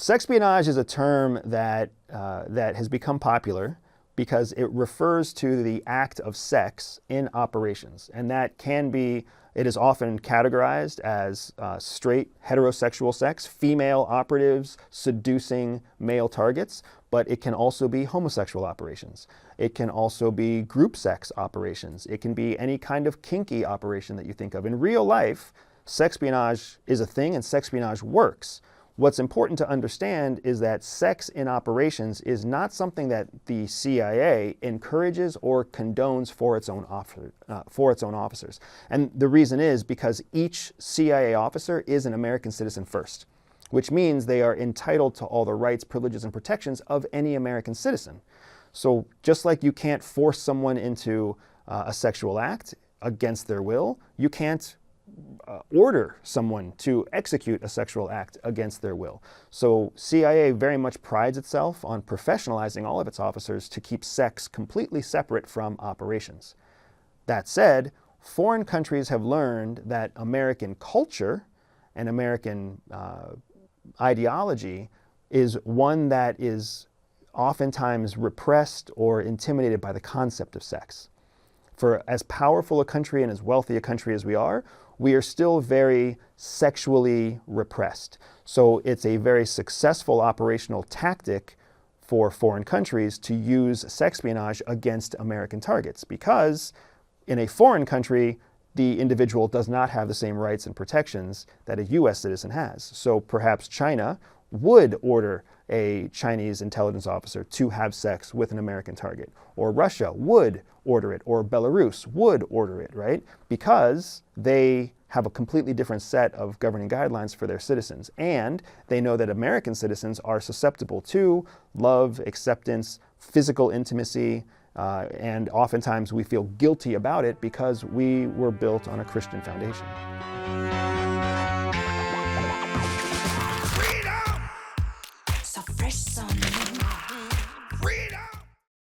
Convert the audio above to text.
Sexpionage is a term that has become popular because it refers to the act of sex in operations. And that can be, it is often categorized as straight heterosexual sex, female operatives seducing male targets, but it can also be homosexual operations. It can also be group sex operations. It can be any kind of kinky operation that you think of. In real life, sexpionage is a thing and sexpionage works. What's important to understand is that sex in operations is not something that the CIA encourages or condones for its own officers. And the reason is because each CIA officer is an American citizen first, which means they are entitled to all the rights, privileges, and protections of any American citizen. So just like you can't force someone into a sexual act against their will, you can't order someone to execute a sexual act against their will. So CIA very much prides itself on professionalizing all of its officers to keep sex completely separate from operations. That said, foreign countries have learned that American culture and American ideology is one that is oftentimes repressed or intimidated by the concept of sex. For as powerful a country and as wealthy a country as we are still very sexually repressed. So it's a very successful operational tactic for foreign countries to use sexpionage against American targets, because in a foreign country, the individual does not have the same rights and protections that a US citizen has. So perhaps China would order a Chinese intelligence officer to have sex with an American target, or Russia would order it, or Belarus would order it, right? Because they have a completely different set of governing guidelines for their citizens. And they know that American citizens are susceptible to love, acceptance, physical intimacy, and oftentimes we feel guilty about it because we were built on a Christian foundation.